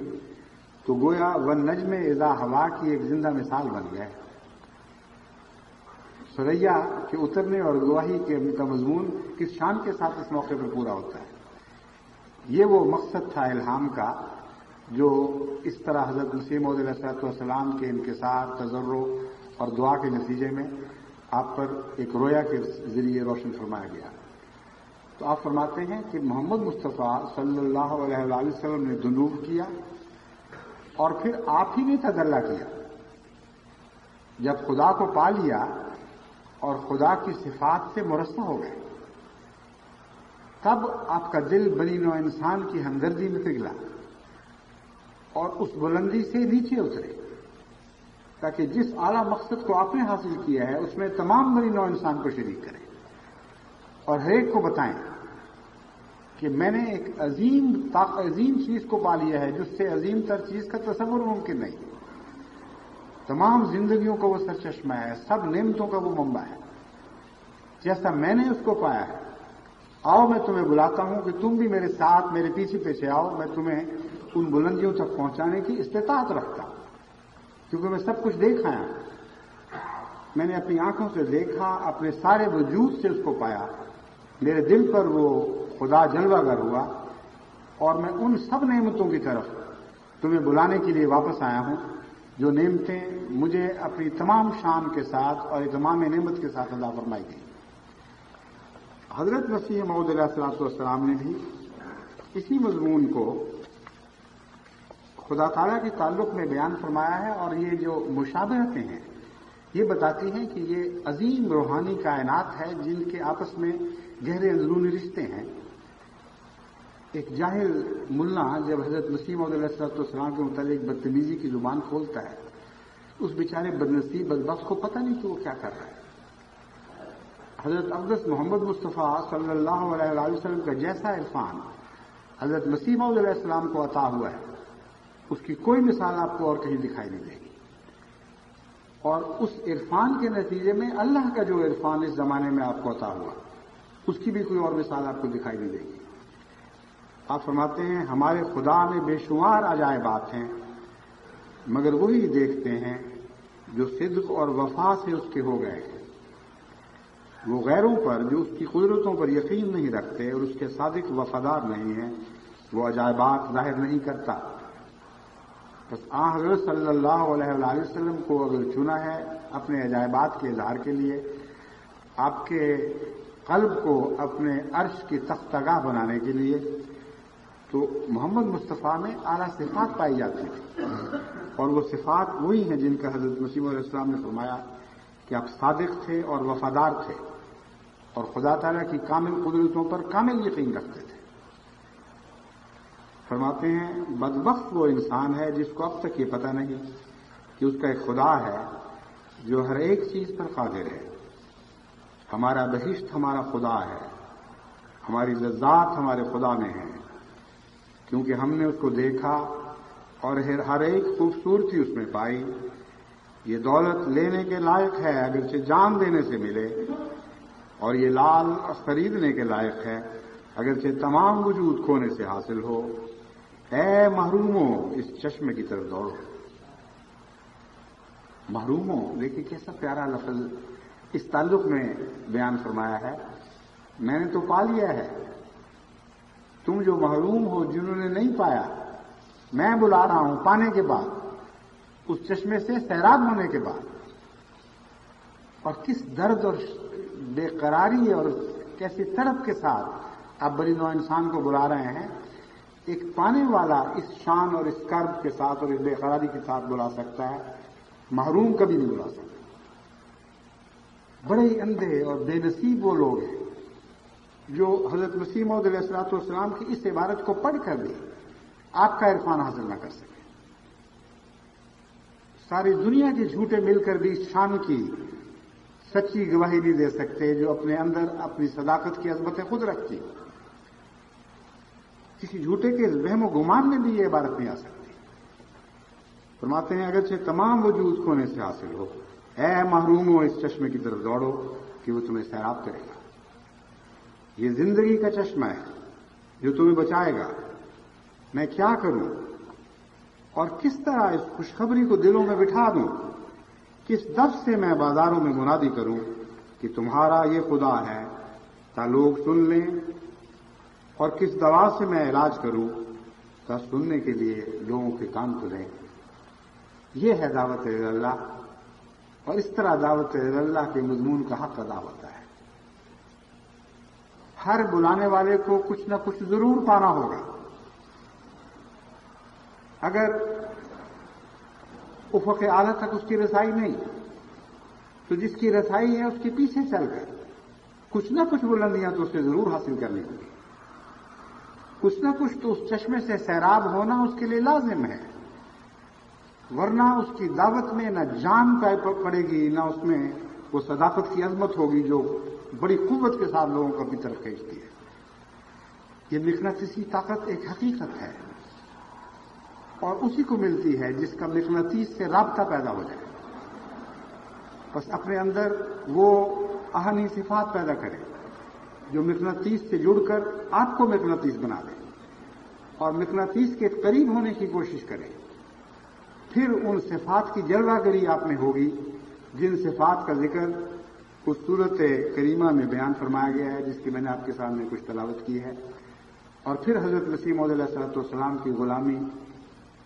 تو گویا وَالنَّجْمِ إِذَا هَوَىٰ کی ایک زندہ مثال بن گیا ہے۔ ثریا کے اترنے اور گواہی کا مضمون کس شان کے ساتھ اس موقع پر پورا ہوتا ہے۔ یہ وہ مقصد تھا الہام کا جو اس طرح حضرت مسیح موعود علیہ السلام کے انکسار، تضرع اور دعا کے نتیجے میں آپ پر ایک رویا کے ذریعے روشن فرمایا گیا۔ تو آپ فرماتے ہیں کہ محمد مصطفیٰ صلی اللہ علیہ وسلم نے دنوب کیا اور پھر آپ ہی نے تجلی کیا۔ جب خدا کو پا لیا اور خدا کی صفات سے مرصع ہو گئے تب آپ کا دل بنی نوع انسان کی ہمدردی میں پگھلا اور اس بلندی سے نیچے اترے تاکہ جس اعلیٰ مقصد کو آپ نے حاصل کیا ہے اس میں تمام بنی نوع انسان کو شریک کریں اور ہر ایک کو بتائیں کہ میں نے ایک عظیم چیز کو پا لیا ہے جس سے عظیم تر چیز کا تصور ممکن نہیں۔ تمام زندگیوں کا وہ سرچشمہ ہے، سب نعمتوں کا وہ منبع ہے۔ جیسا میں نے اس کو پایا ہے، آؤ میں تمہیں بلاتا ہوں کہ تم بھی میرے ساتھ میرے پیچھے آؤ، میں تمہیں ان بلندیوں تک پہنچانے کی استطاعت رکھتا ہوں، کیونکہ میں سب کچھ دیکھ آیا ہوں۔ میں نے اپنی آنکھوں سے دیکھا، اپنے سارے وجود سے اس کو پایا، میرے دل پر وہ خدا جلوہ گر ہوا اور میں ان سب نعمتوں کی طرف تمہیں بلانے کے لیے واپس آیا ہوں جو نعمتیں مجھے اپنی تمام شان کے ساتھ اور اتمام نعمت کے ساتھ عطا فرمائی گئی۔ حضرت مسیح موعود علیہ السلام نے بھی اسی مضمون کو خدا تعالیٰ کے تعلق میں بیان فرمایا ہے، اور یہ جو مشابہتیں ہیں یہ بتاتی ہیں کہ یہ عظیم روحانی کائنات ہے جن کے آپس میں گہرے اندرونی رشتے ہیں۔ ایک جاہل ملا جب حضرت مسیح موعود علیہ السلام کے متعلق بدتمیزی کی زبان کھولتا ہے، اس بیچارے بدنصیب بدبخت کو پتہ نہیں کہ وہ کیا کر رہا ہے۔ حضرت اقدس محمد مصطفیٰ صلی اللہ علیہ وسلم کا جیسا عرفان حضرت مسیح موعود علیہ السلام کو عطا ہوا ہے، اس کی کوئی مثال آپ کو اور کہیں دکھائی نہیں دے گی، اور اس عرفان کے نتیجے میں اللہ کا جو عرفان اس زمانے میں آپ کو عطا ہوا اس کی بھی کوئی اور مثال آپ کو دکھائی نہیں دے گی۔ آپ فرماتے ہیں ہمارے خدا میں بے شمار عجائبات ہیں، مگر وہی دیکھتے ہیں جو صدق اور وفا سے اس کے ہو گئے ہیں۔ وہ غیروں پر جو اس کی قدرتوں پر یقین نہیں رکھتے اور اس کے صادق وفادار نہیں ہیں، وہ عجائبات ظاہر نہیں کرتا۔ بس حضرت صلی اللہ علیہ وآلہ وسلم کو اگر چنا ہے اپنے عجائبات کے اظہار کے لیے، آپ کے قلب کو اپنے عرش کی تختگاہ بنانے کے لیے، تو محمد مصطفیٰ میں اعلیٰ صفات پائی جاتی تھی، اور وہ صفات وہی ہیں جن کا حضرت مسیح علیہ السلام نے فرمایا کہ آپ صادق تھے اور وفادار تھے، اور خدا تعالیٰ کی کامل قدرتوں پر کامل یقین رکھتے تھے۔ فرماتے ہیں بدبخت وہ انسان ہے جس کو اب تک یہ پتہ نہیں کہ اس کا ایک خدا ہے جو ہر ایک چیز پر قادر ہے۔ ہمارا بہشت ہمارا خدا ہے، ہماری لذات ہمارے خدا میں ہیں، کیونکہ ہم نے اس کو دیکھا اور ہر ایک خوبصورتی اس میں پائی۔ یہ دولت لینے کے لائق ہے اگرچہ جان دینے سے ملے، اور یہ لال خریدنے کے لائق ہے اگرچہ تمام وجود کھونے سے حاصل ہو۔ اے محروموں اس چشمے کی طرف دوڑو۔ محروموں، دیکھیے کیسا پیارا لفظ اس تعلق میں بیان فرمایا ہے۔ میں نے تو پا لیا ہے، تم جو محروم ہو جنہوں نے نہیں پایا، میں بلا رہا ہوں پانے کے بعد، اس چشمے سے سیراب ہونے کے بعد۔ اور کس درد اور بے قراری اور کیسی تڑپ کے ساتھ آپ بڑی نوع انسان کو بلا رہے ہیں۔ ایک پانے والا اس شان اور اس کرب کے ساتھ اور اس بے قراری کے ساتھ بلا سکتا ہے، محروم کبھی نہیں بلا سکتا۔ بڑے اندھے اور بے نصیب وہ لوگ ہیں جو حضرت مسیح موعود علیہ الصلوۃ والسلام کی اس عبارت کو پڑھ کر بھی آپ کا عرفان حاصل نہ کر سکے۔ ساری دنیا کے جھوٹے مل کر بھی اس شان کی سچی گواہی نہیں دے سکتے جو اپنے اندر اپنی صداقت کی عظمتیں خود رکھتی۔ کسی جھوٹے کے وہم و گمان میں بھی یہ عبارت نہیں آ سکتی۔ فرماتے ہیں اگرچہ تمام وجود کھونے سے حاصل ہو، اے محروموں اس چشمے کی طرف دوڑو کہ وہ تمہیں سیراب کرے گا۔ یہ زندگی کا چشمہ ہے جو تمہیں بچائے گا۔ میں کیا کروں اور کس طرح اس خوشخبری کو دلوں میں بٹھا دوں؟ کس دف سے میں بازاروں میں منادی کروں کہ تمہارا یہ خدا ہے تا لوگ سن لیں، اور کس دوا سے میں علاج کروں تا سننے کے لیے لوگوں کے کان کھلیں۔ یہ ہے دعوت اللہ، اور اس طرح دعوت اللہ کے مضمون کا حق ادا ہوتا ہے۔ ہر بلانے والے کو کچھ نہ کچھ ضرور پانا ہوگا۔ اگر افق اعلیٰ تک اس کی رسائی نہیں، تو جس کی رسائی ہے اس کے پیچھے چل کر کچھ نہ کچھ بلندیاں تو اسے ضرور حاصل کرنی ہوگی۔ کچھ نہ کچھ تو اس چشمے سے سیراب ہونا اس کے لیے لازم ہے، ورنہ اس کی دعوت میں نہ جان پڑے گی، نہ اس میں وہ صداقت کی عظمت ہوگی جو بڑی قوت کے ساتھ لوگوں کو اپنی طرف کھینچتی ہے۔ یہ مقناطیسی طاقت ایک حقیقت ہے، اور اسی کو ملتی ہے جس کا مقناطیس سے رابطہ پیدا ہو جائے۔ بس اپنے اندر وہ آہنی صفات پیدا کرے جو مقناطیس سے جڑ کر آپ کو مقناطیس بنا دے، اور مقناطیس کے قریب ہونے کی کوشش کرے۔ پھر ان صفات کی جلوہ گری آپ میں ہوگی جن صفات کا ذکر اس سورت کریمہ میں بیان فرمایا گیا ہے، جس کی میں نے آپ کے سامنے کچھ تلاوت کی ہے۔ اور پھر حضرت مسیح موعود علیہ الصلوۃ والسلام کی غلامی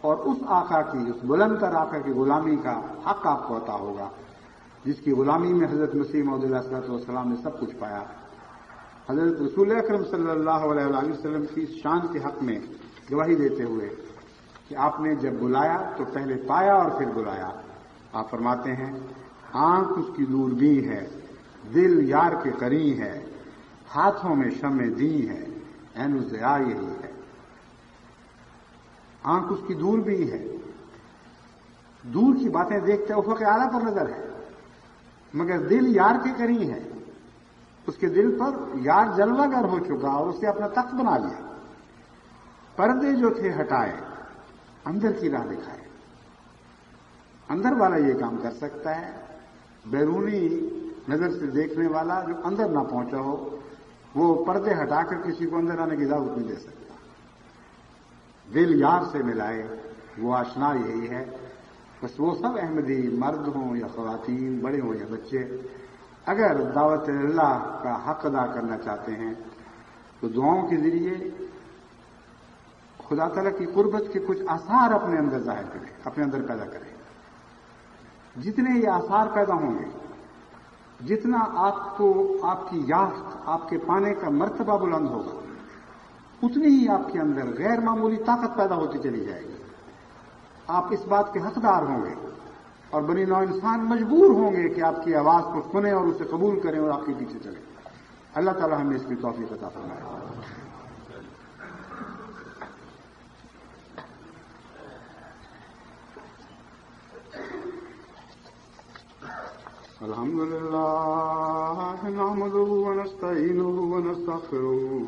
اور اس آقا کی، اس بلند تر آقا کی غلامی کا حق آپ کو عطا ہوگا، جس کی غلامی میں حضرت مسیح موعود علیہ الصلوۃ والسلام نے سب کچھ پایا۔ حضرت رسول اکرم صلی اللہ علیہ وآلہ وسلم کی اس شان کے حق میں گواہی دیتے ہوئے کہ آپ نے جب بلایا تو پہلے پایا اور پھر بلایا، آپ فرماتے ہیں آنکھ اس کی دوربین ہے، دل یار کے قریب ہے، ہاتھوں میں شمع دی ہے، عین الضیاء یہی ہے۔ آنکھ اس کی دور بھی ہے، دور کی باتیں دیکھتے افق اعلیٰ پر نظر ہے، مگر دل یار کے قریب ہے۔ اس کے دل پر یار جلوہ گر ہو چکا اور اسے اپنا تخت بنا لیا۔ پردے جو تھے ہٹائے، اندر کی راہ دکھائے۔ اندر والا یہ کام کر سکتا ہے، بیرونی نظر سے دیکھنے والا جو اندر نہ پہنچا ہو وہ پردے ہٹا کر کسی کو اندر آنے کی اجازت نہیں دے سکتا۔ دل یار سے ملائے، وہ آشنا یہی ہے۔ بس وہ سب احمدی مرد ہوں یا خواتین، بڑے ہوں یا بچے، اگر دعوت اللہ کا حق ادا کرنا چاہتے ہیں تو دعاؤں کے ذریعے خدا تعالیٰ کی قربت کے کچھ آثار اپنے اندر ظاہر کریں، اپنے اندر پیدا کریں۔ جتنے یہ آثار پیدا ہوں گے، جتنا آپ کو آپ کی یافت، آپ کے پانے کا مرتبہ بلند ہوگا، اتنی ہی آپ کے اندر غیر معمولی طاقت پیدا ہوتی چلی جائے گی۔ آپ اس بات کے حقدار ہوں گے اور بنی نوع انسان مجبور ہوں گے کہ آپ کی آواز کو سنیں اور اسے قبول کریں اور آپ کے پیچھے چلیں۔ اللہ تعالیٰ ہمیں اس کی توفیق عطا فرمائے۔ الحمد لله نحمده ونستعينه ونستغفره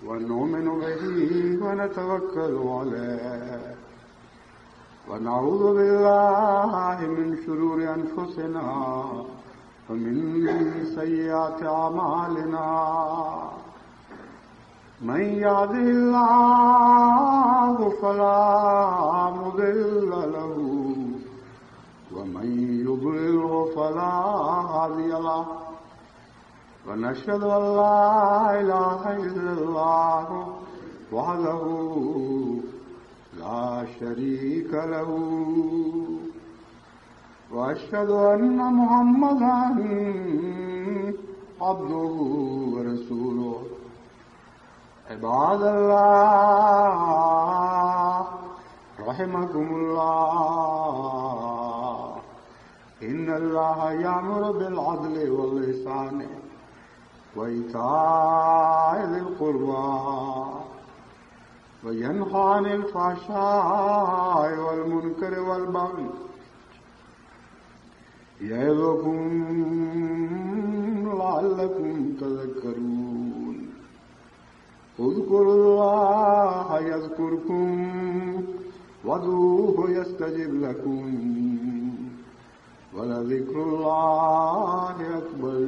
ونؤمن به ونتوكل عليه ونعوذ بالله من شرور أنفسنا ومن سيئات أعمالنا من يهده الله فلا مضل له ومن يضلله فلا هادي له ونشهد أن لا إله إلا الله وحده لا شريك له وأشهد أن محمدا عبده ورسوله عباد الله رحمكم الله إن الله يأمر بالعدل والإحسان وإيتاء ذي القربى وينهى عن الفحشاء والمنكر والبغي يعظكم لعلكم تذكرون اذكروا الله يذكركم وادعوه يستجب لكم ولذكر الله أكبر